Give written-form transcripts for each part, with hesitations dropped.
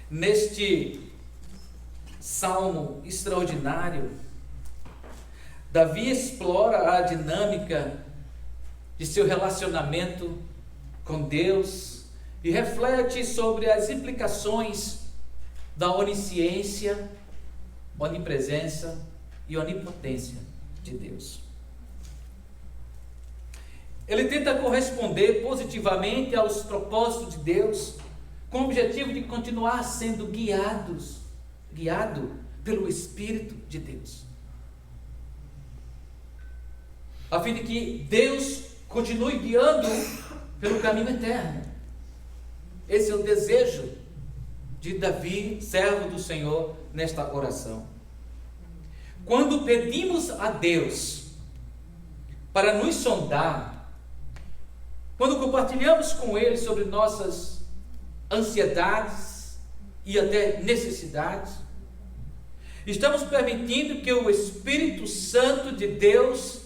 Neste salmo extraordinário, Davi explora a dinâmica de seu relacionamento com Deus e reflete sobre as implicações da onisciência, onipresença e onipotência de Deus. Ele tenta corresponder positivamente aos propósitos de Deus, com o objetivo de continuar sendo guiado pelo Espírito de Deus, a fim de que Deus continue guiando pelo caminho eterno. Esse é o desejo de Davi, servo do Senhor, nesta oração. Quando pedimos a Deus para nos sondar, quando compartilhamos com Ele sobre nossas ansiedades e até necessidades, estamos permitindo que o Espírito Santo de Deus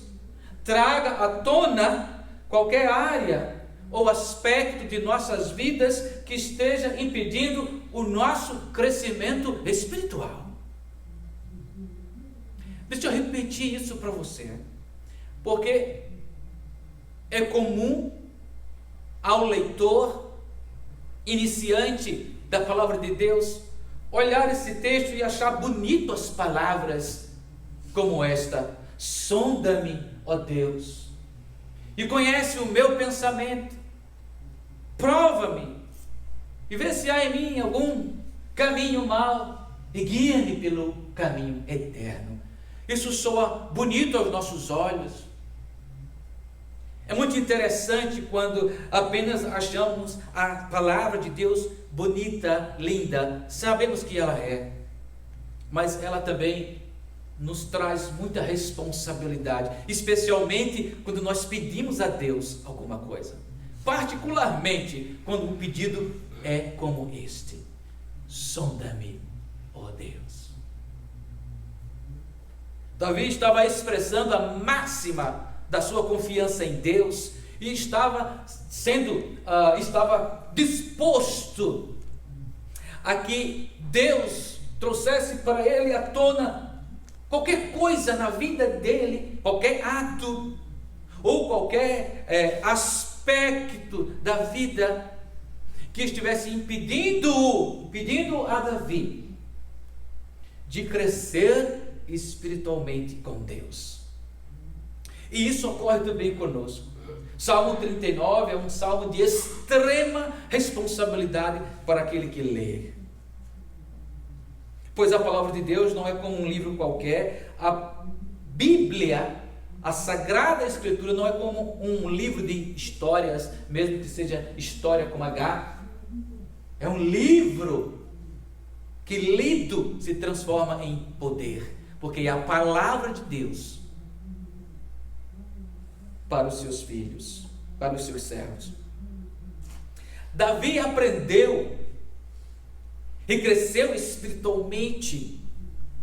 traga à tona qualquer área ou aspecto de nossas vidas que esteja impedindo o nosso crescimento espiritual. Deixa eu repetir isso para você, porque é comum ao leitor iniciante da palavra de Deus olhar esse texto e achar bonito as palavras como esta: sonda-me, ó Deus, e conhece o meu pensamento, prova-me e vê se há em mim algum caminho mau e guia-me pelo caminho eterno. Isso soa bonito aos nossos olhos. É muito interessante quando apenas achamos a palavra de Deus bonita, linda. Sabemos que ela é, mas ela também nos traz muita responsabilidade, especialmente quando nós pedimos a Deus alguma coisa, particularmente quando um pedido é como este: sonda-me, ó Deus. Davi estava expressando a máxima da sua confiança em Deus e estava disposto a que Deus trouxesse para ele à tona qualquer coisa na vida dele, qualquer ato ou qualquer aspecto da vida que estivesse impedindo a Davi de crescer espiritualmente com Deus. E isso ocorre também conosco. Salmo 39 é um salmo de extrema responsabilidade para aquele que lê, pois a palavra de Deus não é como um livro qualquer. A Bíblia, a Sagrada Escritura, não é como um livro de histórias, mesmo que seja história com H. É um livro que, lido, se transforma em poder, porque é a palavra de Deus para os seus filhos, para os seus servos. Davi aprendeu e cresceu espiritualmente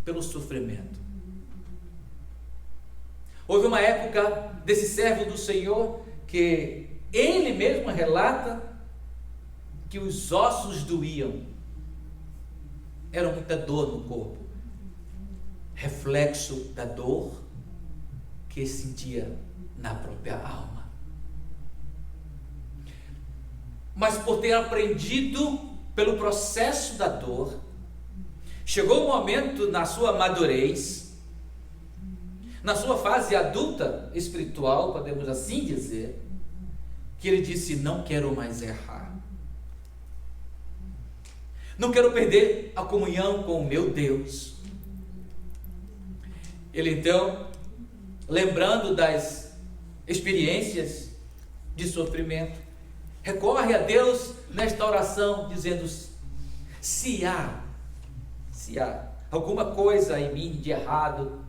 pelo sofrimento. Houve uma época desse servo do Senhor que ele mesmo relata que os ossos doíam, era muita dor no corpo, reflexo da dor que sentia na própria alma. Mas por ter aprendido pelo processo da dor, chegou o momento na sua madurez, na sua fase adulta espiritual, podemos assim dizer, que ele disse: não quero mais errar, não quero perder a comunhão com o meu Deus. Ele então, lembrando das experiências de sofrimento, recorre a Deus nesta oração, dizendo: se há alguma coisa em mim de errado,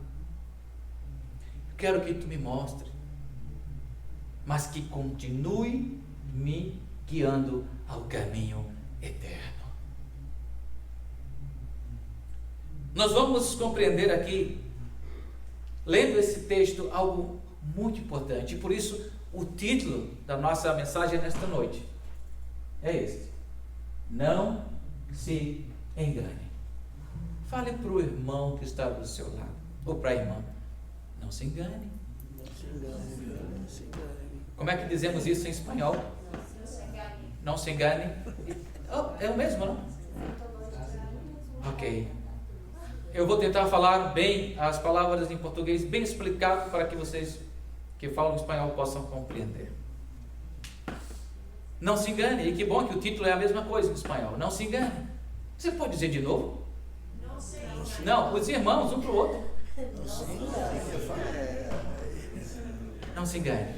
quero que tu me mostre, mas que continue me guiando ao caminho eterno. Nós vamos compreender aqui, lendo esse texto, algo muito importante, e por isso o título da nossa mensagem nesta noite é este: não se engane. Fale para o irmão que está do seu lado, ou para a irmã, não se engane. Como é que dizemos isso em espanhol? Não se engane. Oh, é o mesmo, não? Ok. Eu vou tentar falar bem as palavras em português, bem explicado, para que vocês que falam espanhol possam compreender. Não se engane. E que bom que o título é a mesma coisa em espanhol. Não se engane. Você pode dizer de novo? Não, os irmãos, um para o outro. Não se engane.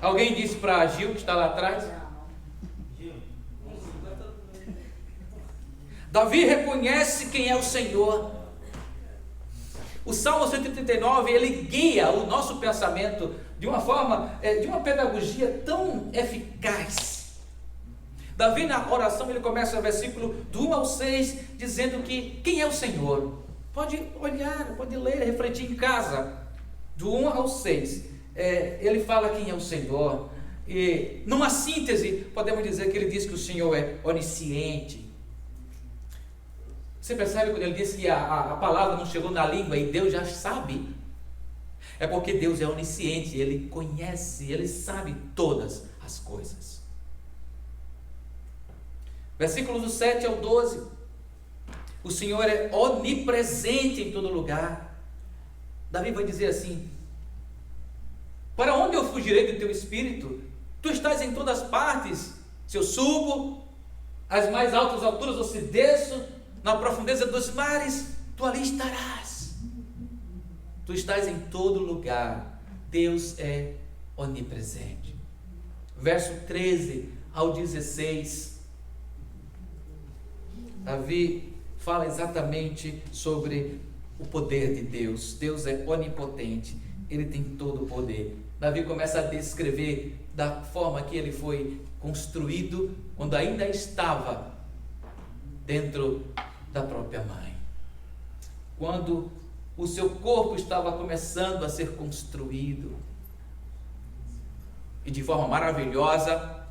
Alguém disse para Gil, que está lá atrás? Davi reconhece quem é o Senhor. O Salmo 139, ele guia o nosso pensamento de uma forma, de uma pedagogia tão eficaz. Davi, na oração, ele começa o versículo do 1 ao 6, dizendo que quem é o Senhor. Pode olhar, pode ler, refletir em casa. Do 1 ao 6, ele fala quem é o Senhor. E numa síntese, podemos dizer que ele diz que o Senhor é onisciente. Você percebe quando ele diz que a palavra não chegou na língua e Deus já sabe? É porque Deus é onisciente, Ele conhece, Ele sabe todas as coisas. Versículos do 7 ao 12. O Senhor é onipresente em todo lugar. Davi vai dizer assim: para onde eu fugirei do teu espírito? Tu estás em todas partes. Se eu subo às mais altas alturas ou se desço na profundeza dos mares, tu ali estarás. Tu estás em todo lugar. Deus é onipresente. Verso 13 ao 16. Davi fala exatamente sobre o poder de Deus. Deus é onipotente. Ele tem todo o poder. Davi começa a descrever da forma que ele foi construído quando ainda estava dentro da própria mãe. Quando o seu corpo estava começando a ser construído. E de forma maravilhosa,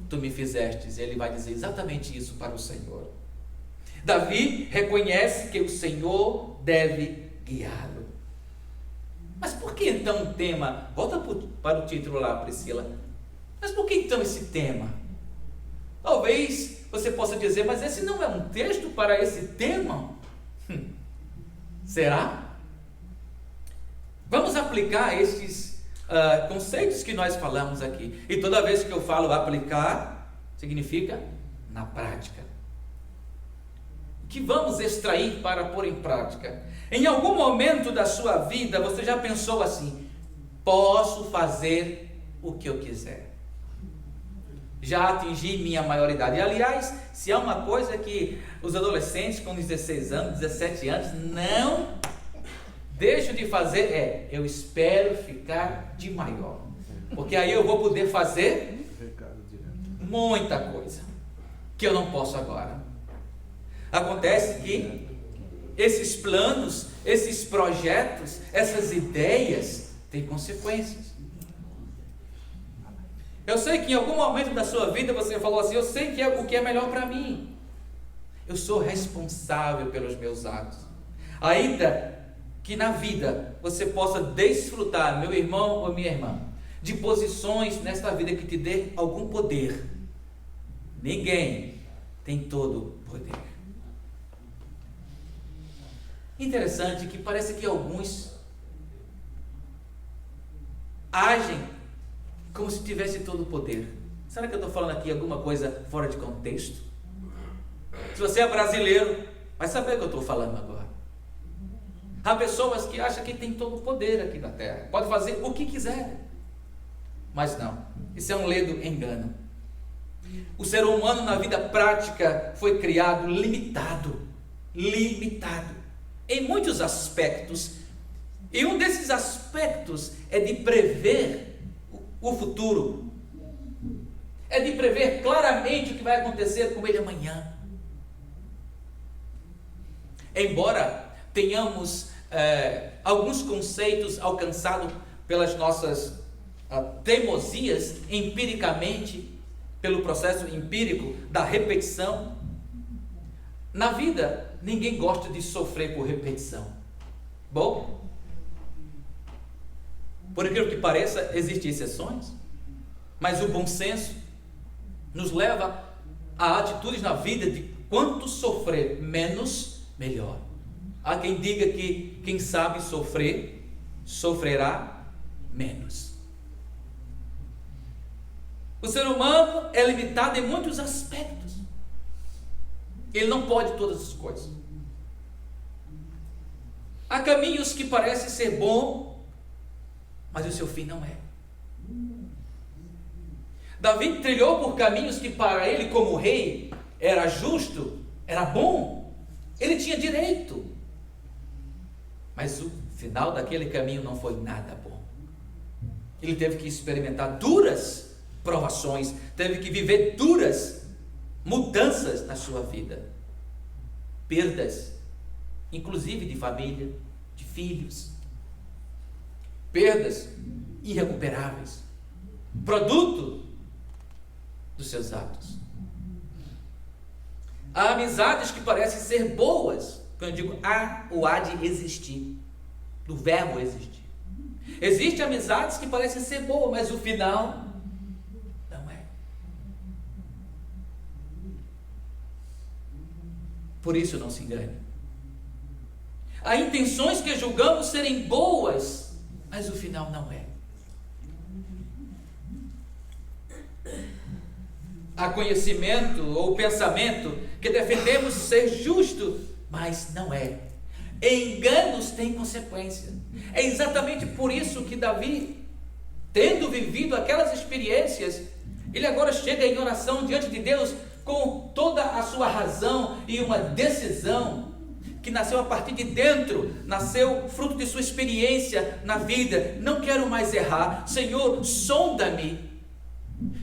tu me fizestes. Ele vai dizer exatamente isso para o Senhor. Davi reconhece que o Senhor deve guiá-lo. Mas por que então um tema? Volta para o título lá, Priscila. Mas por que então esse tema? Talvez você possa dizer, mas esse não é um texto para esse tema? Será? Vamos aplicar estes conceitos que nós falamos aqui. E toda vez que eu falo aplicar, significa na prática. Que vamos extrair para pôr em prática. Em algum momento da sua vida, você já pensou assim: posso fazer o que eu quiser. Já atingi minha maioridade. E, aliás, se há uma coisa que os adolescentes com 16 anos, 17 anos, não deixam de fazer, eu espero ficar de maior. Porque aí eu vou poder fazer muita coisa que eu não posso agora. Acontece que esses planos, esses projetos, essas ideias têm consequências. Eu sei que em algum momento da sua vida você falou assim: eu sei que o que é melhor para mim. Eu sou responsável pelos meus atos. Ainda que na vida você possa desfrutar, meu irmão ou minha irmã, de posições nesta vida que te dê algum poder. Ninguém tem todo o poder. Interessante que parece que alguns agem como se tivesse todo o poder. Será que eu estou falando aqui alguma coisa fora de contexto? Se você é brasileiro, vai saber o que eu estou falando agora. Há pessoas que acham que tem todo o poder aqui na terra, pode fazer o que quiser. Mas não, isso é um ledo engano. O ser humano na vida prática foi criado limitado em muitos aspectos, e um desses aspectos é de prever o futuro, é de prever claramente o que vai acontecer com ele amanhã. Embora tenhamos alguns conceitos alcançados pelas nossas teimosias empiricamente, pelo processo empírico da repetição, Na vida, ninguém gosta de sofrer por repetição. Bom, por incrível que pareça, existem exceções, mas o bom senso nos leva a atitudes na vida de quanto sofrer menos, melhor. Há quem diga que quem sabe sofrer, sofrerá menos. O ser humano é limitado em muitos aspectos. Ele não pode todas as coisas. Há caminhos que parecem ser bons, mas o seu fim não é. Davi trilhou por caminhos que para ele, como rei, era justo, era bom, ele tinha direito. Mas o final daquele caminho não foi nada bom. Ele teve que experimentar duras provações, teve que viver duras mudanças na sua vida, perdas, inclusive de família, de filhos, perdas irrecuperáveis, produto dos seus atos. Há amizades que parecem ser boas, quando eu digo há ou há de existir, do verbo existir. Existem amizades que parecem ser boas, mas o final não é. Por isso não se engane. Há intenções que julgamos serem boas, mas o final não é. Há conhecimento ou pensamento que defendemos ser justo, mas não é. Enganos têm consequência. É exatamente por isso que Davi, tendo vivido aquelas experiências, ele agora chega em oração diante de Deus com toda a sua razão e uma decisão que nasceu a partir de dentro, nasceu fruto de sua experiência na vida. Não quero mais errar. Senhor, sonda-me.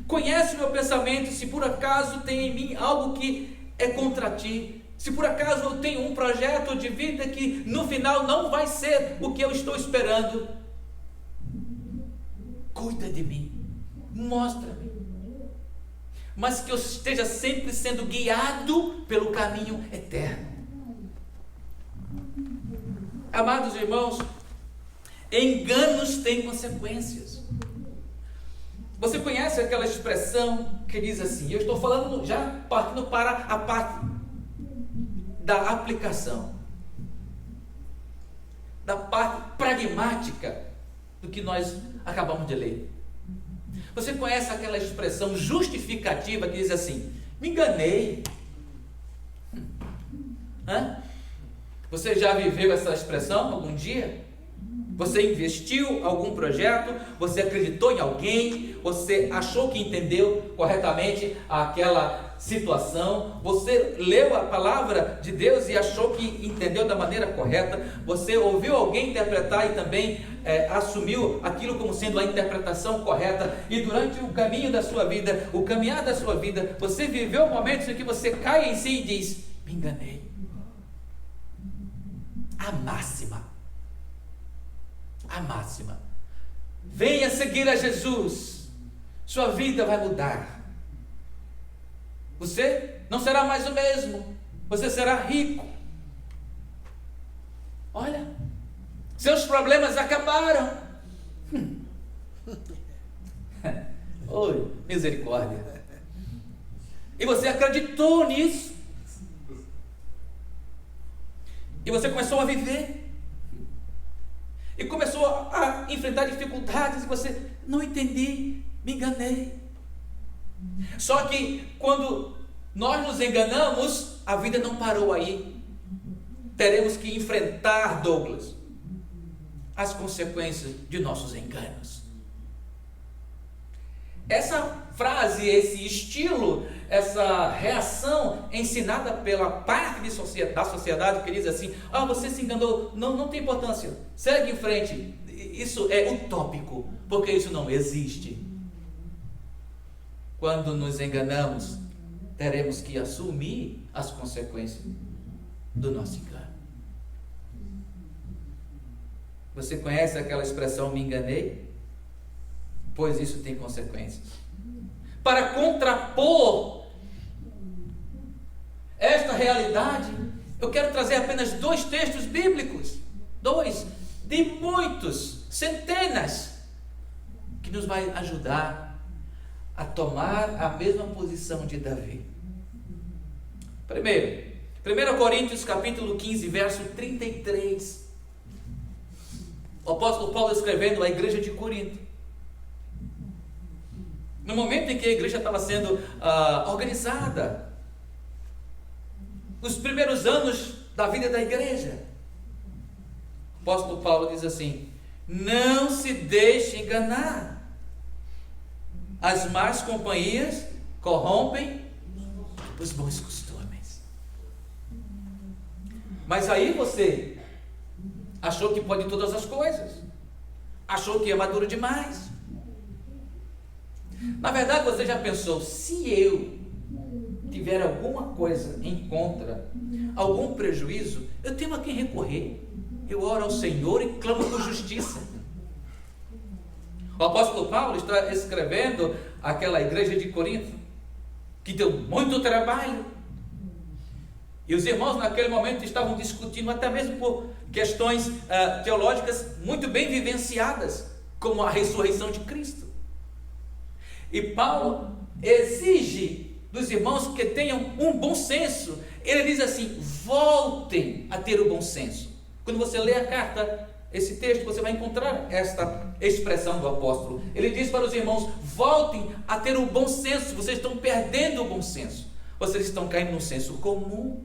Conhece o meu pensamento, se por acaso tem em mim algo que é contra ti, se por acaso eu tenho um projeto de vida que no final não vai ser o que eu estou esperando, cuida de mim, mostra-me, mas que eu esteja sempre sendo guiado pelo caminho eterno. Amados irmãos, enganos têm consequências. Você conhece aquela expressão que diz assim, eu estou falando já partindo para a parte da aplicação, da parte pragmática do que nós acabamos de ler. Você conhece aquela expressão justificativa que diz assim, me enganei. Você já viveu essa expressão algum dia? Você investiu em algum projeto, você acreditou em alguém, você achou que entendeu corretamente aquela situação, você leu a palavra de Deus e achou que entendeu da maneira correta, você ouviu alguém interpretar e também assumiu aquilo como sendo a interpretação correta, e durante o caminho da sua vida, o caminhar da sua vida, você viveu momentos em que você cai em si e diz, me enganei. A máxima, venha seguir a Jesus, sua vida vai mudar, você não será mais o mesmo, você será rico, olha, seus problemas acabaram. Oi, misericórdia. E você acreditou nisso, e você começou a viver, e começou a enfrentar dificuldades, e você, não entendi, me enganei. Só que quando nós nos enganamos, a vida não parou aí. Teremos que enfrentar, Douglas, as consequências de nossos enganos. Essa frase, esse estilo, essa reação ensinada pela parte da sociedade que diz assim, você se enganou, não tem importância, segue em frente, isso é utópico, porque isso não existe. Quando nos enganamos, teremos que assumir as consequências do nosso engano. Você conhece aquela expressão, me enganei? Pois isso tem consequências. Para contrapor esta realidade, eu quero trazer apenas 2 textos bíblicos, 2 de muitos, centenas, que nos vai ajudar a tomar a mesma posição de Davi. Primeiro, 1 Coríntios capítulo 15, verso 33. O apóstolo Paulo escrevendo à igreja de Corinto. No momento em que a igreja estava sendo organizada, os primeiros anos da vida da igreja, o apóstolo Paulo diz assim: não se deixe enganar, as más companhias corrompem os bons costumes. Mas aí você achou que pode todas as coisas, achou que é maduro demais. Na verdade, você já pensou, se eu tiver alguma coisa em contra, algum prejuízo, eu tenho a quem recorrer. Eu oro ao Senhor e clamo por justiça. O apóstolo Paulo está escrevendo àquela igreja de Corinto, que deu muito trabalho, e os irmãos naquele momento estavam discutindo até mesmo por questões teológicas muito bem vivenciadas, como a ressurreição de Cristo. E Paulo exige dos irmãos que tenham um bom senso. Ele diz assim: voltem a ter o bom senso. Quando você lê a carta, esse texto, você vai encontrar esta expressão do apóstolo. Ele diz para os irmãos: voltem a ter o bom senso. Vocês estão perdendo o bom senso. Vocês estão caindo no senso comum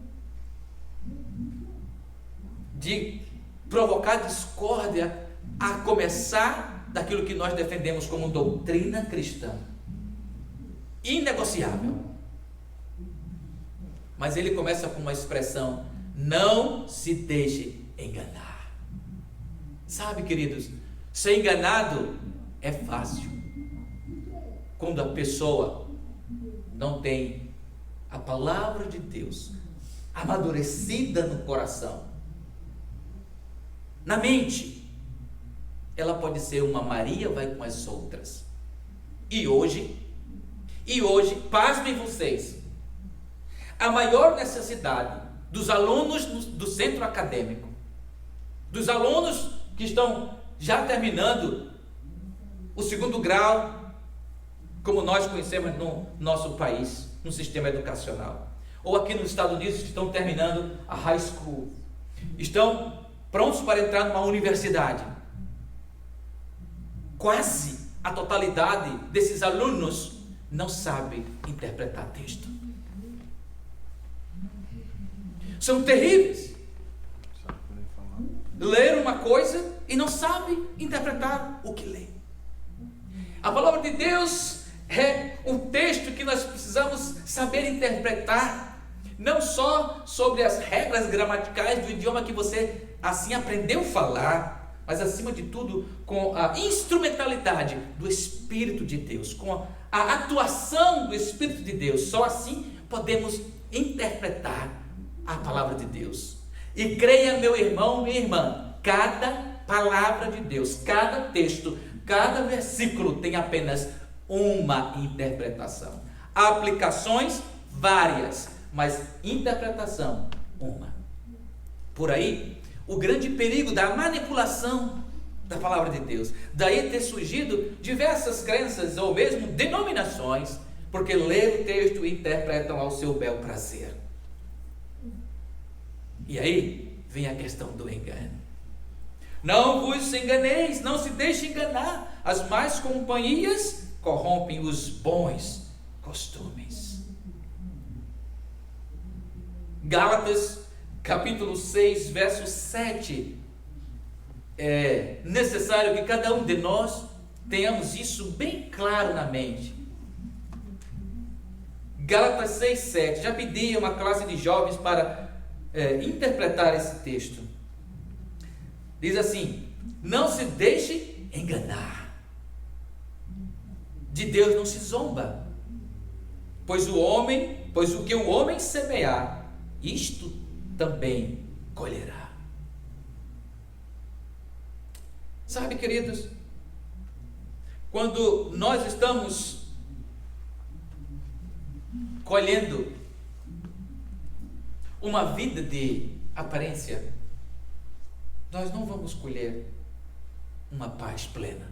de provocar discórdia, a começar daquilo que nós defendemos como doutrina cristã, inegociável. Mas ele começa com uma expressão: não se deixe enganar. Sabe, queridos, ser enganado é fácil quando a pessoa não tem a palavra de Deus amadurecida no coração. Na mente, ela pode ser uma Maria vai com as outras. E hoje, pasmem vocês, a maior necessidade dos alunos do centro acadêmico, dos alunos que estão já terminando o 2º grau, como nós conhecemos no nosso país, no sistema educacional, ou aqui nos Estados Unidos, que estão terminando a high school, estão prontos para entrar numa universidade. Quase a totalidade desses alunos não sabe interpretar texto. São terríveis. Ler uma coisa e não sabe interpretar o que lê. A palavra de Deus é um texto que nós precisamos saber interpretar, não só sobre as regras gramaticais do idioma que você assim aprendeu a falar, mas acima de tudo com a instrumentalidade do Espírito de Deus, com a atuação do Espírito de Deus. Só assim podemos interpretar a palavra de Deus. E creia, meu irmão, minha irmã, cada palavra de Deus, cada texto, cada versículo tem apenas uma interpretação. Aplicações várias, mas interpretação uma. Por aí, o grande perigo da manipulação da palavra de Deus. Daí ter surgido diversas crenças ou mesmo denominações, porque lêem o texto e interpretam ao seu bel prazer. E aí vem a questão do engano. Não vos enganeis, não se deixe enganar. As más companhias corrompem os bons costumes. Gálatas capítulo 6, verso 7. É necessário que cada um de nós tenhamos isso bem claro na mente. Gálatas 6, 7. Já pedi a uma classe de jovens para interpretar esse texto. Diz assim: não se deixe enganar. De Deus não se zomba, pois o que o homem semear, isto também colherá. Sabe, queridos, quando nós estamos colhendo uma vida de aparência, nós não vamos colher uma paz plena.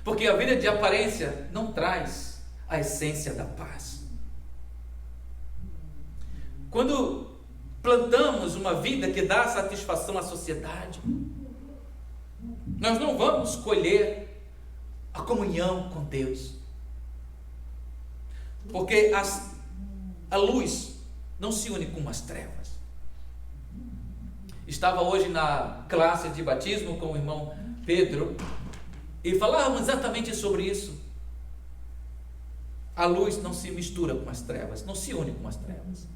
Porque a vida de aparência não traz a essência da paz. Quando plantamos uma vida que dá satisfação à sociedade, nós não vamos colher a comunhão com Deus. Porque a luz não se une com as trevas. Estava hoje na classe de batismo com o irmão Pedro e falávamos exatamente sobre isso. A luz não se mistura com as trevas, não se une com as trevas.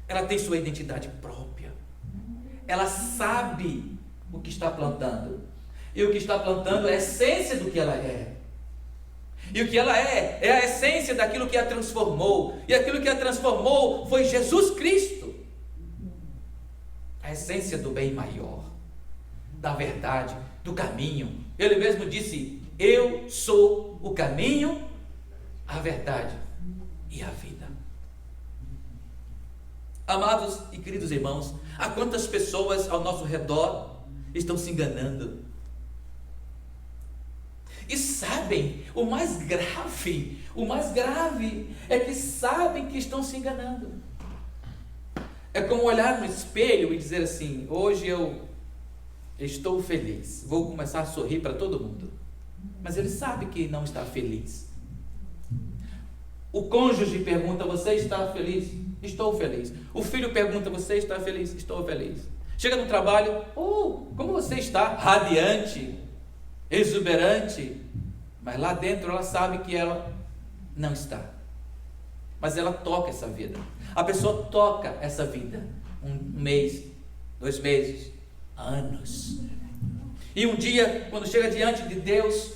Ela tem sua identidade própria. Ela sabe o que está plantando. E o que está plantando é a essência do que ela é. E o que ela é a essência daquilo que a transformou. E aquilo que a transformou foi Jesus Cristo. A essência do bem maior, da verdade, do caminho. Ele mesmo disse: eu sou o caminho, a verdade e a vida. Amados e queridos irmãos, há quantas pessoas ao nosso redor estão se enganando? E sabem, o mais grave é que sabem que estão se enganando. É como olhar no espelho e dizer assim: hoje eu estou feliz, vou começar a sorrir para todo mundo. Mas ele sabe que não está feliz. O cônjuge pergunta: você está feliz? Estou feliz. O filho pergunta: você está feliz? Estou feliz. Chega no trabalho: como você está? Radiante, exuberante. Mas lá dentro ela sabe que ela não está. Mas ela toca essa vida. A pessoa toca essa vida. Um mês, 2 meses, anos. E um dia, quando chega diante de Deus,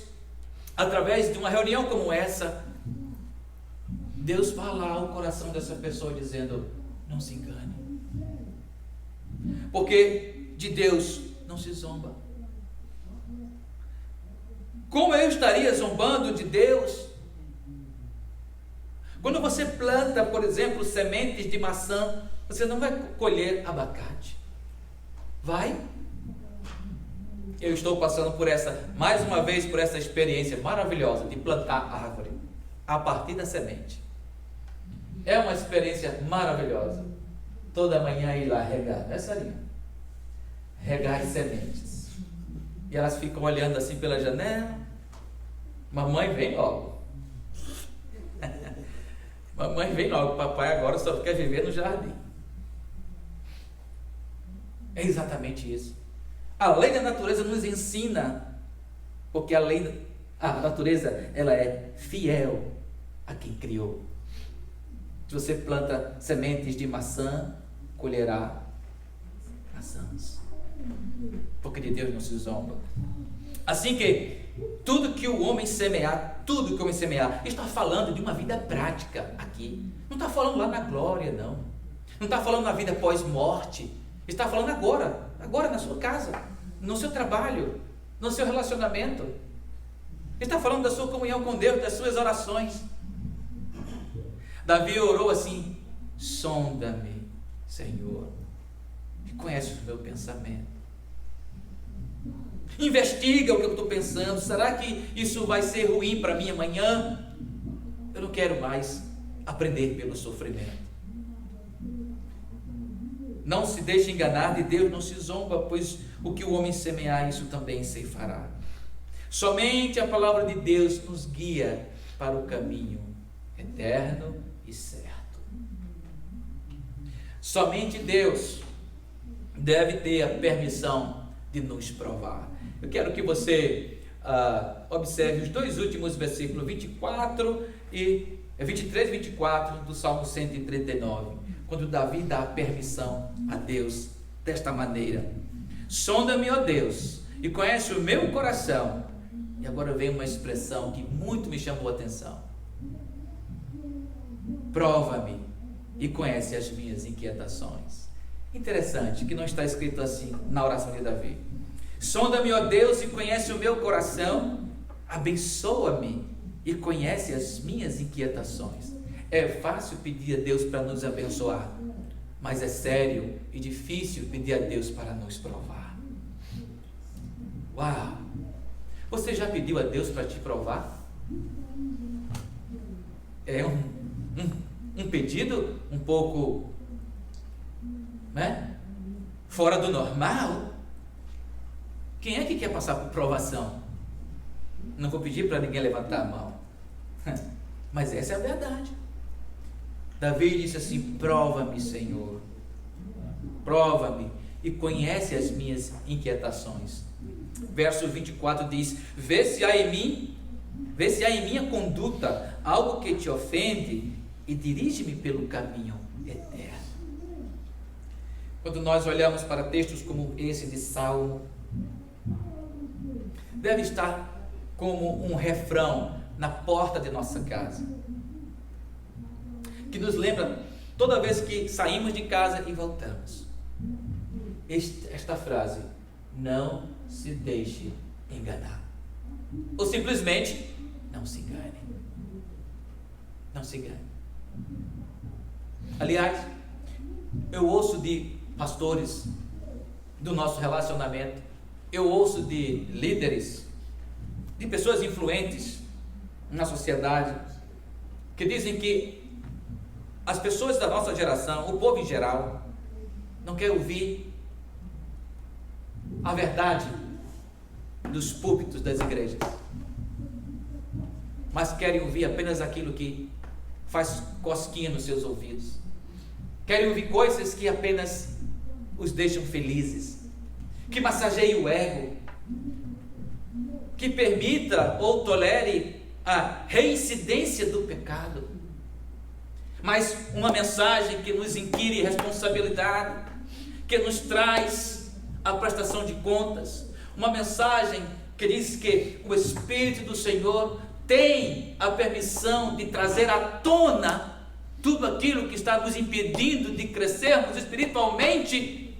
através de uma reunião como essa, Deus fala ao coração dessa pessoa dizendo: não se engane. Porque de Deus não se zomba. Como eu estaria zombando de Deus? Quando você planta, por exemplo, sementes de maçã, você não vai colher abacate. Vai? Eu estou passando mais uma vez por essa experiência maravilhosa de plantar árvore a partir da semente. É uma experiência maravilhosa. Toda manhã ir lá regar, é sério, regar as sementes. E elas ficam olhando assim pela janela. Mamãe vem logo. Mamãe vem logo, papai agora só quer viver no jardim. É exatamente isso. A lei da natureza nos ensina, porque a natureza, ela é fiel a quem criou. Se você planta sementes de maçã, colherá maçãs, porque de Deus não se zomba. Assim que tudo que o homem semear, está falando de uma vida prática aqui. Não está falando lá na glória, não. Não está falando na vida pós-morte. Está falando agora na sua casa, no seu trabalho, no seu relacionamento. Está falando da sua comunhão com Deus, das suas orações. Davi orou assim: sonda-me, Senhor, e conhece o meu pensamento. Investiga o que eu estou pensando. Será que isso vai ser ruim para mim amanhã? Eu não quero mais aprender pelo sofrimento. Não se deixe enganar, de Deus não se zomba, pois o que o homem semear, isso também ceifará. Somente a palavra de Deus nos guia para o caminho eterno e certo. Somente Deus deve ter a permissão de nos provar. Eu quero que você observe os 2 últimos versículos, 23 e 24 do Salmo 139, quando Davi dá a permissão a Deus desta maneira: sonda-me, ó Deus, e conhece o meu coração. E agora vem uma expressão que muito me chamou a atenção: prova-me e conhece as minhas inquietações. Interessante que não está escrito assim na oração de Davi. Sonda-me, ó Deus, e conhece o meu coração, abençoa-me e conhece as minhas inquietações. É fácil pedir a Deus para nos abençoar, mas é sério e difícil pedir a Deus para nos provar. Uau! Você já pediu a Deus para te provar? É um pedido um pouco, né, fora do normal. Quem é que quer passar por provação? Não vou pedir para ninguém levantar a mão, mas essa é a verdade. Davi disse assim: prova-me, Senhor, prova-me e conhece as minhas inquietações. Verso 24 diz: vê se há em minha conduta algo que te ofende e dirige-me pelo caminho eterno. Quando nós olhamos para textos como esse de Salmo, deve estar como um refrão na porta de nossa casa, que nos lembra toda vez que saímos de casa e voltamos, esta frase: não se deixe enganar, ou simplesmente não se engane. Não se engane. Aliás, eu ouço de pastores do nosso relacionamento, eu ouço de líderes, de pessoas influentes na sociedade, que dizem que as pessoas da nossa geração, o povo em geral, não quer ouvir a verdade dos púlpitos das igrejas, mas querem ouvir apenas aquilo que faz cosquinha nos seus ouvidos, querem ouvir coisas que apenas os deixam felizes, que massageiem o ego, que permita ou tolere a reincidência do pecado, mas uma mensagem que nos inquire responsabilidade, que nos traz a prestação de contas, uma mensagem que diz que o Espírito do Senhor tem a permissão de trazer à tona tudo aquilo que está nos impedindo de crescermos espiritualmente.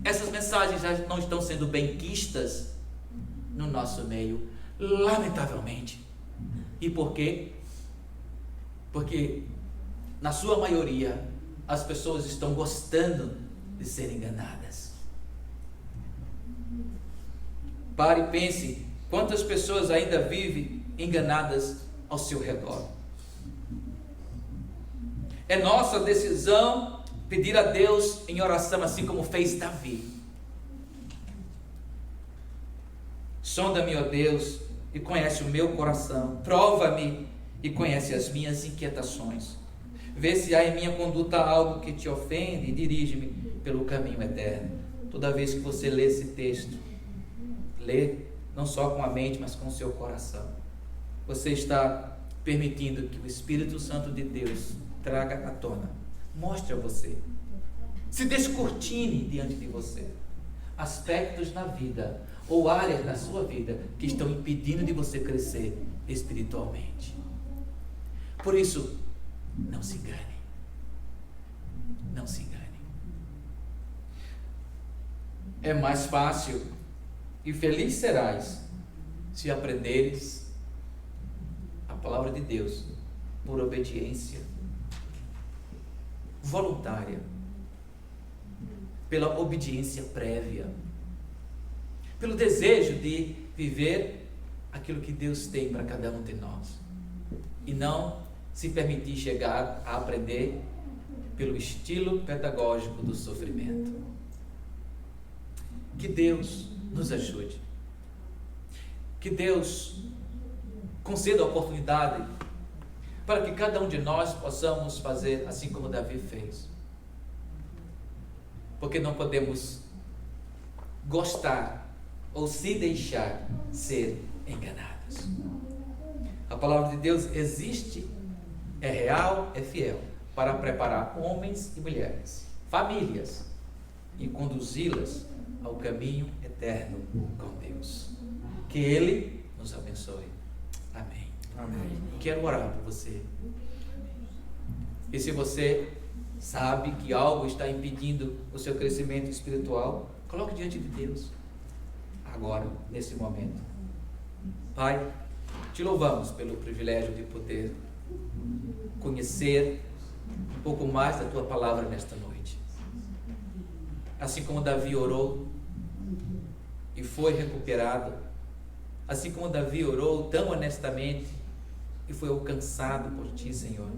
Essas mensagens já não estão sendo benquistas no nosso meio, lamentavelmente. E por quê? Porque na sua maioria as pessoas estão gostando de ser enganadas. Pare e pense quantas pessoas ainda vivem enganadas ao seu redor. É nossa decisão pedir a Deus em oração, assim como fez Davi. Sonda-me, ó Deus, e conhece o meu coração, prova-me e conhece as minhas inquietações. Vê se há em minha conduta algo que te ofende e dirige-me pelo caminho eterno. Toda vez que você lê esse texto, lê não só com a mente, mas com o seu coração. Você está permitindo que o Espírito Santo de Deus traga à tona, mostre a você, se descortine diante de você aspectos na vida ou áreas na sua vida que estão impedindo de você crescer espiritualmente. Por isso, não se engane. Não se engane. É mais fácil e feliz serás se aprenderes a palavra de Deus por obediência voluntária, pela obediência prévia, pelo desejo de viver aquilo que Deus tem para cada um de nós, e não se permitir chegar a aprender pelo estilo pedagógico do sofrimento. Que Deus nos ajude, que Deus conceda a oportunidade para que cada um de nós possamos fazer assim como Davi fez, porque não podemos gostar ou se deixar ser enganados. A palavra de Deus existe, é real, é fiel, para preparar homens e mulheres, famílias, e conduzi-las ao caminho eterno com Deus. Que Ele nos abençoe. Amém. Amém. Quero orar por você. E se você sabe que algo está impedindo o seu crescimento espiritual, coloque diante de Deus, agora, nesse momento. Pai, te louvamos pelo privilégio de poder conhecer um pouco mais da tua palavra nesta noite. Assim como Davi orou e foi recuperado, assim como Davi orou tão honestamente e foi alcançado por ti, Senhor,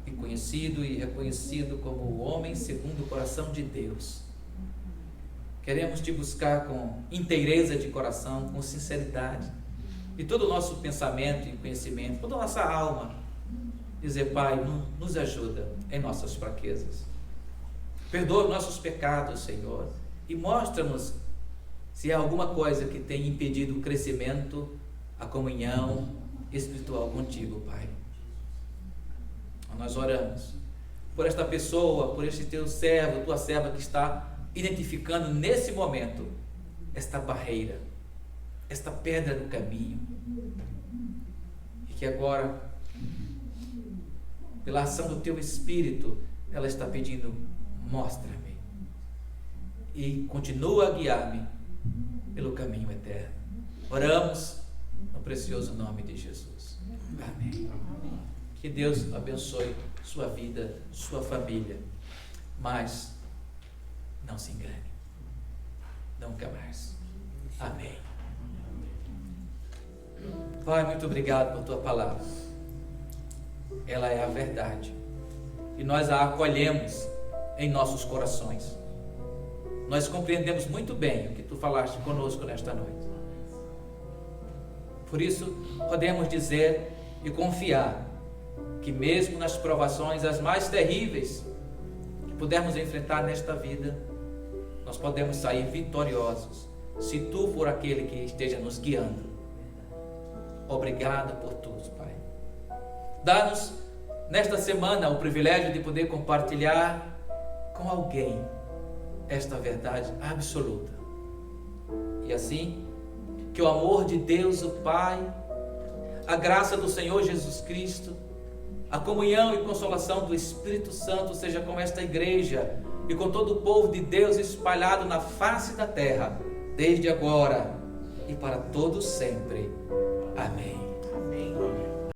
e conhecido e reconhecido como o homem segundo o coração de Deus. Queremos te buscar com inteireza de coração, com sinceridade, e todo o nosso pensamento e conhecimento, toda a nossa alma, dizer: Pai, nos ajuda em nossas fraquezas, perdoa nossos pecados, Senhor, e mostra-nos se há alguma coisa que tem impedido o crescimento, a comunhão espiritual contigo, Pai. Nós oramos por esta pessoa, por este teu servo, tua serva que está identificando nesse momento esta barreira, esta pedra no caminho, e que agora, pela ação do teu Espírito, ela está pedindo: mostra-me e continua a guiar-me pelo caminho eterno. Oramos no precioso nome de Jesus. Amém. Que Deus abençoe sua vida, sua família, mas não se engane, nunca mais. Amém. Pai, muito obrigado por tua palavra. Ela é a verdade e nós a acolhemos em nossos corações. Nós compreendemos muito bem o que tu falaste conosco nesta noite. Por isso, podemos dizer e confiar que mesmo nas provações as mais terríveis que pudermos enfrentar nesta vida, nós podemos sair vitoriosos, se tu for aquele que esteja nos guiando. Obrigado por tudo, Pai. Dá-nos nesta semana o privilégio de poder compartilhar com alguém esta verdade absoluta. E assim, que o amor de Deus, o Pai, a graça do Senhor Jesus Cristo, a comunhão e consolação do Espírito Santo seja com esta igreja e com todo o povo de Deus espalhado na face da terra, desde agora e para todos sempre. Amém.